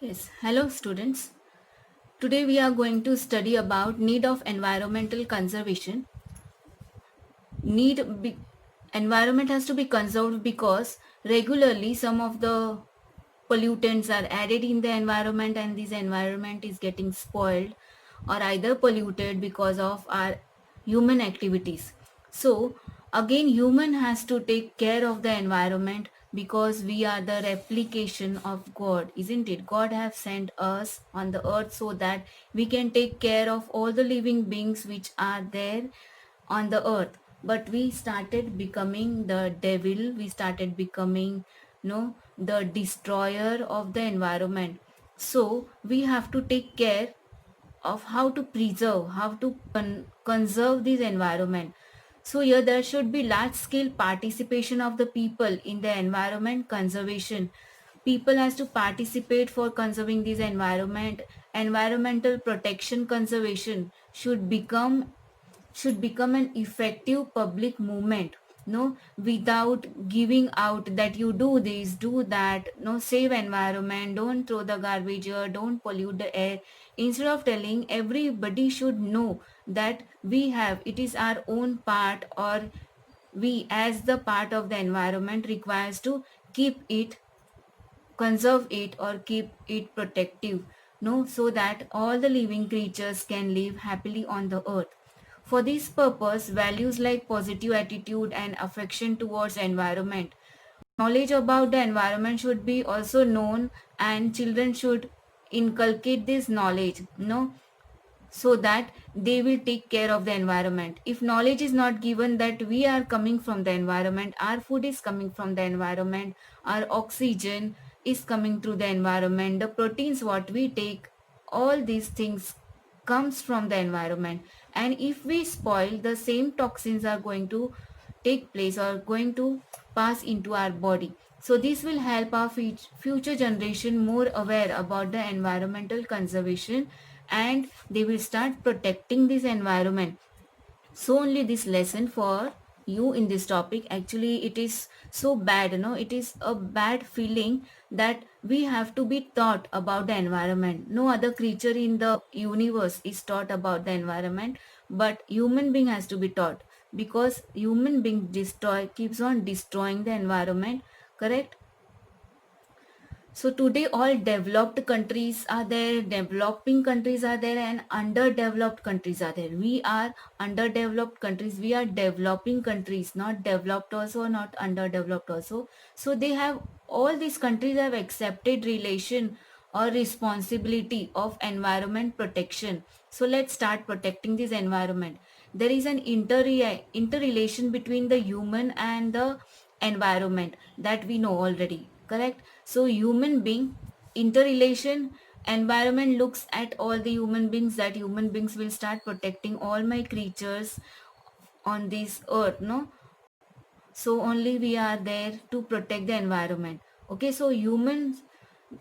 Yes, hello students. Today we are going to study about need of environmental conservation. Need be, Environment has to be conserved because regularly some of the pollutants are added in the environment and this environment is getting spoiled or either polluted because of our human activities. So again human has to take care of the environment because we are the replication of God, isn't it? God have sent us on the earth so that we can take care of all the living beings which are there on the earth. But we started becoming the devil, we started becoming the destroyer of the environment. So we have to take care of how to preserve, how to conserve this environment. So here there should be large scale participation of the people in the environment conservation. People has to participate for conserving this environment. Environmental protection conservation should become an effective public movement, no, without giving out that you do this, do that, no, save environment, don't throw the garbage here, don't pollute the air. Instead of telling, everybody should know that we have, it is our own part, or we as the part of the environment requires to keep it, conserve it, or keep it protective, no, so that all the living creatures can live happily on the earth. For this purpose, values like positive attitude and affection towards environment, knowledge about the environment should be also known, and children should inculcate this knowledge, no, so that they will take care of the environment. If knowledge is not given that we are coming from the environment, our food is coming from the environment, our oxygen is coming through the environment, the proteins what we take, all these things comes from the environment. And if we spoil, the same toxins are going to take place or going to pass into our body. So this will help our future generation more aware about the environmental conservation, and they will start protecting this environment. So only this lesson for you in this topic. Actually it is so bad, it is a bad feeling that we have to be taught about the environment. No other creature in the universe is taught about the environment, but human being has to be taught, because human being keeps on destroying the environment, correct? So today all developed countries are there, developing countries are there, and underdeveloped countries are there. We are underdeveloped countries, we are developing countries, not developed also, not underdeveloped also. So they have, all these countries have accepted relation or responsibility of environment protection. So let's start protecting this environment. There is an interrelation between the human and the environment that we know already, correct? So human being, interrelation, environment looks at all the human beings, that human beings will start protecting all my creatures on this earth, no? So only we are there to protect the environment. Okay, so humans,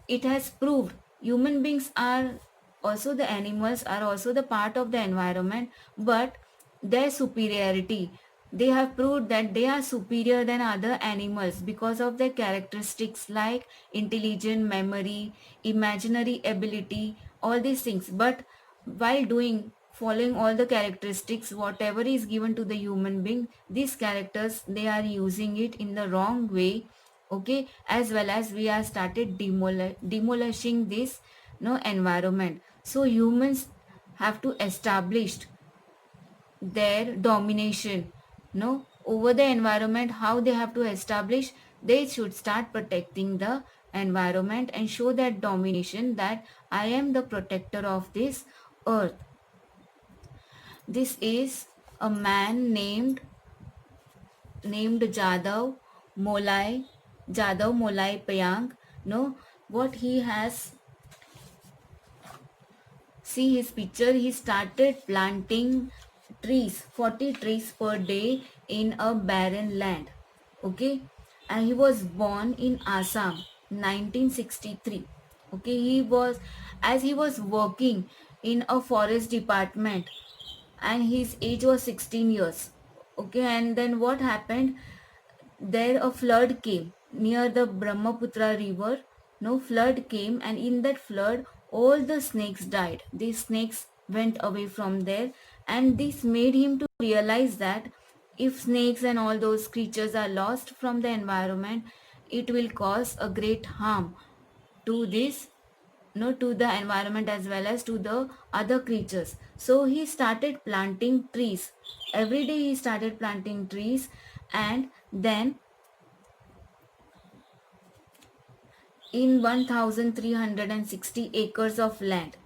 it has proved human beings are also, the animals are also the part of the environment, but their superiority, they have proved that they are superior than other animals because of their characteristics like intelligence, memory, imaginary ability, all these things. But while doing, following all the characteristics whatever is given to the human being, these characters they are using it in the wrong way. Okay, as well as we are started demolishing this, no, environment. So humans have to establish their domination, no, over the environment. How they have to establish, they should start protecting the environment and show that domination, that I am the protector of this earth. This is a man named Molai Jadav Molai Payang. No, what he has, see his picture, he started planting trees, 40 trees per day in a barren land. Okay, and he was born in Assam 1963. Okay, he was working in a forest department, and his age was 16 years. Okay, and then what happened, there a flood came near the Brahmaputra river. no flood came, and in that flood all the snakes died. These snakes went away from there, and this made him to realize that if snakes and all those creatures are lost from the environment, it will cause a great harm to this, no, to the environment as well as to the other creatures. So he started planting trees. Every day he started planting trees, and then in 1360 acres of land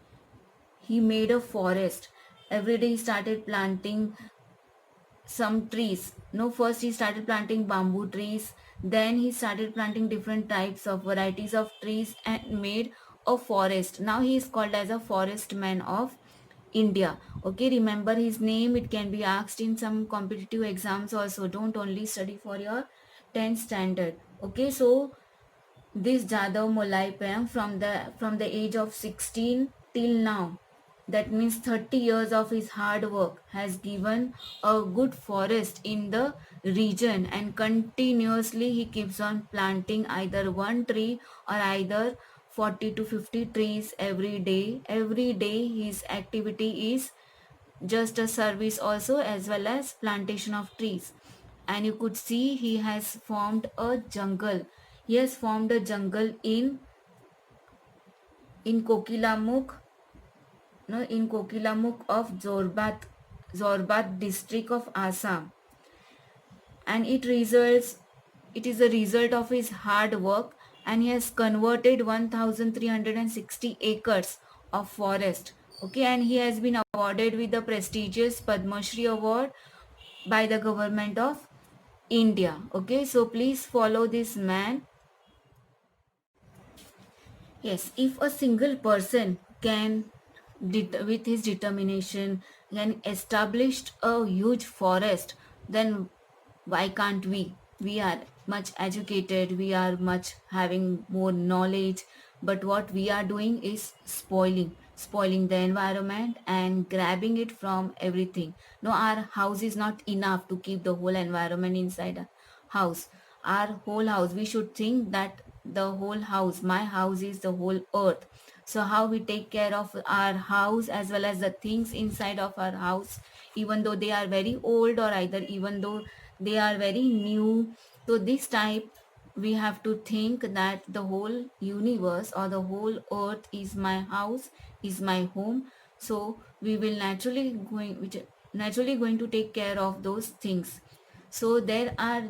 he made a forest. Every day he started planting some trees. No, first he started planting bamboo trees, then he started planting different types of varieties of trees and made a forest. Now he is called as a forest man of India. Okay, remember his name. It can be asked in some competitive exams also. Don't only study for your 10th standard. Okay, so this Jadhav Molai Payam from the age of 16 till now, that means 30 years of his hard work, has given a good forest in the region, and continuously he keeps on planting either one tree or either 40 to 50 trees every day. Every day his activity is just a service also as well as plantation of trees. And you could see he has formed a jungle. He has formed a jungle in Kokilamuk, no, in Kokilamuk of Zorbat district of Assam. And it is a result of his hard work, and he has converted 1360 acres of forest. Okay, and he has been awarded with the prestigious Padma Shri award by the government of India. Okay, so please follow this man. Yes, if a single person can, with his determination, can establish a huge forest, then why can't we? We are much educated, we are much having more knowledge, but what we are doing is spoiling the environment and grabbing it from everything. No, our house is not enough to keep the whole environment inside a house. Our whole house, we should think that the whole house, my house is the whole earth. So how we take care of our house as well as the things inside of our house, even though they are very old or either even though they are very new. So this type, we have to think that the whole universe or the whole earth is my house, is my home. So we will naturally going to take care of those things. So there are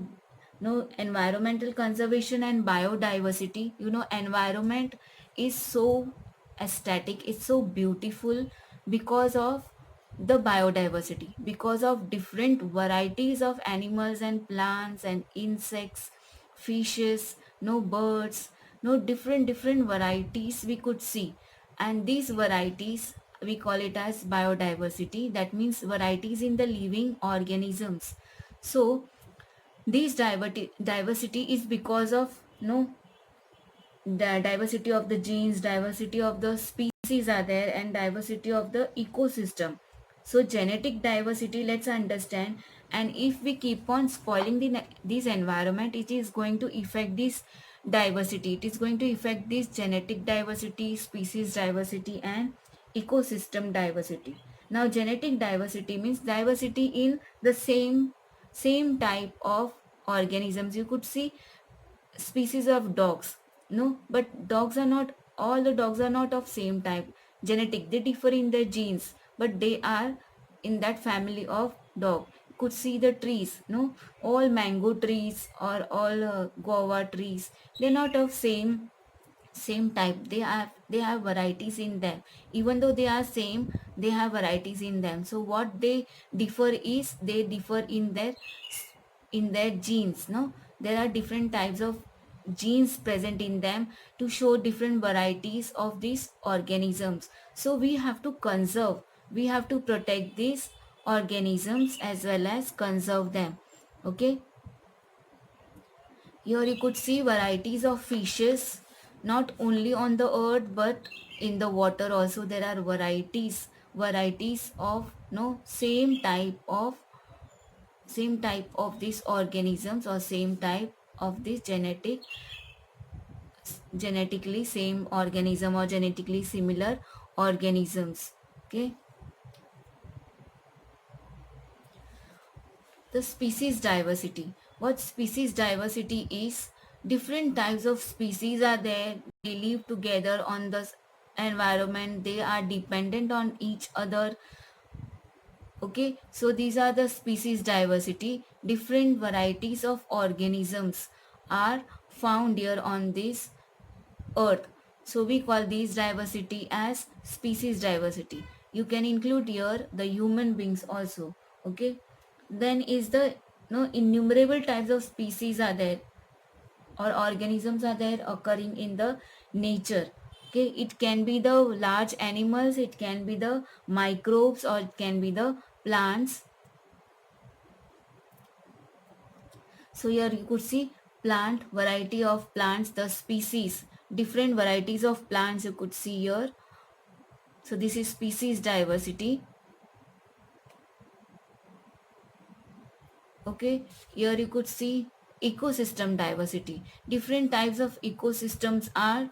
no environmental conservation and biodiversity. Environment is so aesthetic, it's so beautiful because of the biodiversity, because of different varieties of animals and plants and insects, fishes, no birds, no different varieties we could see. And these varieties, we call it as biodiversity. That means varieties in the living organisms. So this diversity is because of the diversity of the genes, diversity of the species are there, and diversity of the ecosystem. So genetic diversity, let's understand. And if we keep on spoiling this environment, it is going to affect this diversity. It is going to affect this genetic diversity, species diversity, and ecosystem diversity. Now genetic diversity means diversity in the same type of organisms. You could see species of dogs, no, but dogs are not, all the dogs are not of same type genetic. They differ in their genes, but they are in that family of dog. You could see the trees, no, all mango trees or all guava trees, they're not of same type. They have varieties in them. Even though they are same, they have varieties in them. So what they differ is they differ in their genes. No, there are different types of genes present in them to show different varieties of these organisms. So we have to conserve, we have to protect these organisms as well as conserve them. Okay, here you could see varieties of fishes, not only on the earth but in the water also. There are varieties of no same type of these organisms or same type of this genetically same organism or genetically similar organisms. Okay. The species diversity. What species diversity is? Different types of species are there. They live together on the environment. They are dependent on each other. Okay, so these are the species diversity. Different varieties of organisms are found here on this earth. So we call these diversity as species diversity. You can include here the human beings also. Okay, then is the no innumerable types of species are there or organisms are there occurring in the nature. Okay, it can be the large animals, it can be the microbes, or it can be the plants. So here you could see plant, variety of plants, the species, different varieties of plants you could see here. So this is species diversity. Okay, here you could see ecosystem diversity. Different types of ecosystems are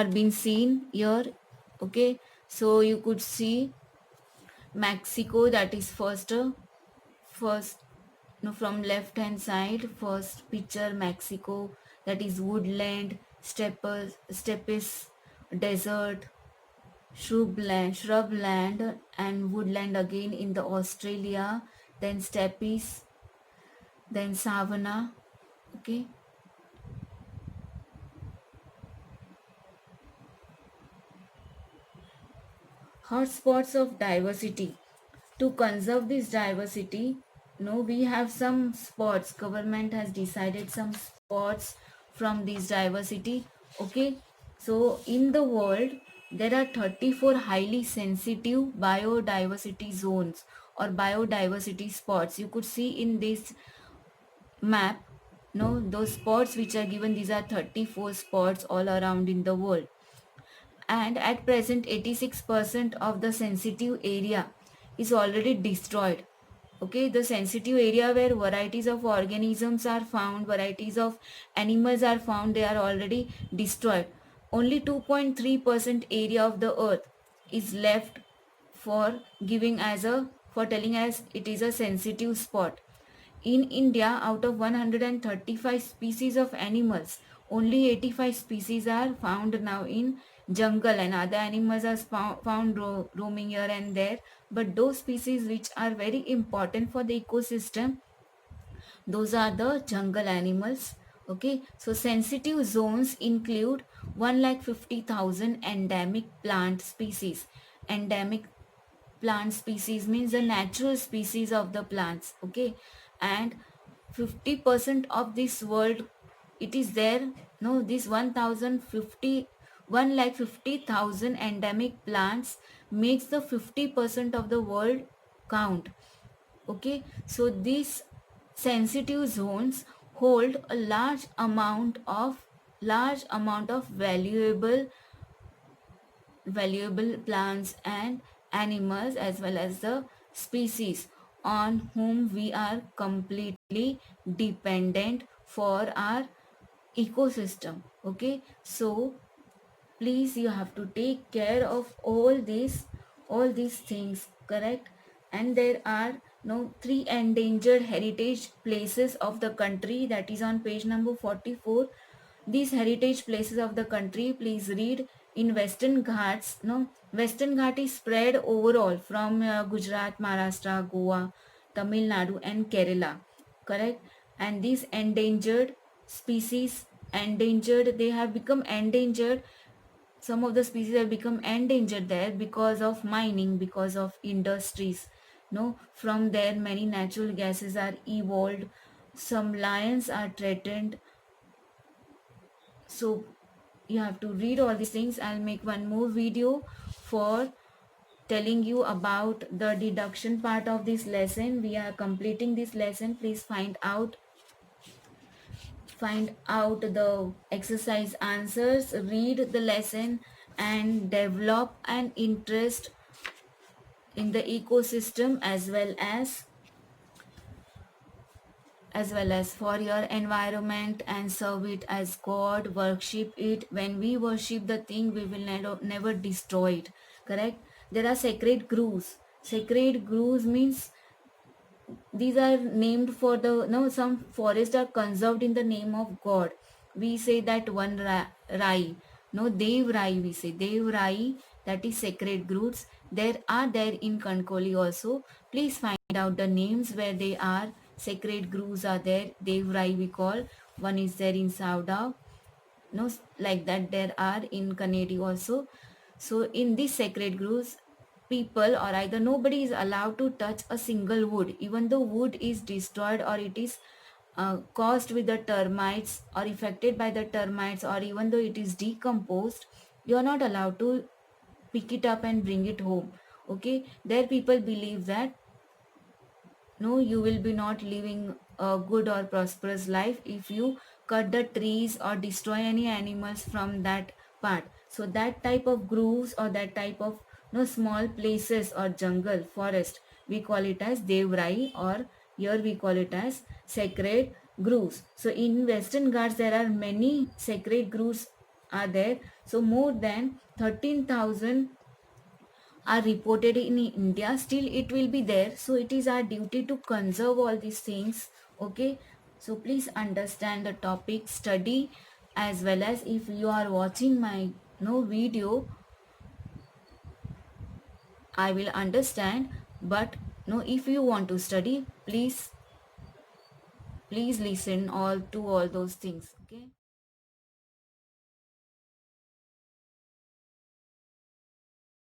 being seen here. Okay, so you could see Mexico, that is first no, from left hand side, first picture Mexico, that is woodland, steppes, desert, shrubland and woodland again in the Australia, then steppes, then savanna. Okay, hotspots of diversity. To conserve this diversity, no, we have some spots. Government has decided some spots from this diversity. Okay, so in the world there are 34 highly sensitive biodiversity zones or biodiversity spots. You could see in this map, no, those spots which are given, these are 34 spots all around in the world. And at present 86% of the sensitive area is already destroyed. Okay, the sensitive area where varieties of organisms are found, varieties of animals are found, they are already destroyed. Only 2.3% area of the earth is left for giving as a, for telling as it is a sensitive spot. In India, out of 135 species of animals, only 85 species are found now in jungle, and other animals are found roaming here and there. But those species which are very important for the ecosystem, those are the jungle animals. Okay, so sensitive zones include 1,50,000 endemic plant species. Endemic plant species means the natural species of the plants. Okay, and 50% of this world it is there. No, this 1050 1,50,000 endemic plants makes the 50% of the world count. Okay, so these sensitive zones hold a large amount of valuable plants and animals, as well as the species on whom we are completely dependent for our ecosystem. Okay, so please, you have to take care of all these things, correct? And there are no three endangered heritage places of the country, that is on page number 44. These heritage places of the country, please read. In Western Ghats, no, Western Ghat is spread overall from Gujarat, Maharashtra, Goa, Tamil Nadu and Kerala, correct? And these endangered species, endangered, they have become endangered. Some of the species have become endangered there because of mining, because of industries. No, from there many natural gases are evolved. Some lions are threatened. So you have to read all these things. I'll make one more video for telling you about the deduction part of this lesson. We are completing this lesson. Please find out the exercise answers, read the lesson, and develop an interest in the ecosystem, as well as as well as for your environment and serve it as God, worship it. When we worship the thing, we will never destroy it. Correct? There are sacred groves. Sacred groves means these are named for the no, some forests are conserved in the name of God. We say that one rai, no, Dev Rai, we say Dev Rai, that is sacred groves. There are there in Kankoli also. Please find out the names where they are. Sacred groves are there. Dev Rai we call. One is there in Sauda, no, like that there are in Kanedi also. So in these sacred groves, people or either nobody is allowed to touch a single wood, even though wood is destroyed or it is caused with the termites or affected by the termites, or even though it is decomposed, you are not allowed to pick it up and bring it home. Okay, there people believe that no, you will be not living a good or prosperous life if you cut the trees or destroy any animals from that part. So that type of grooves or that type of no, small places or jungle forest, we call it as Devrai, or here we call it as sacred grooves. So in Western Ghats there are many sacred grooves are there. So more than 13,000 are reported in India. Still it will be there. So it is our duty to conserve all these things. Okay. So please understand the topic, study, as well as if you are watching my no video, I will understand. But no, if you want to study, please listen all to all those things.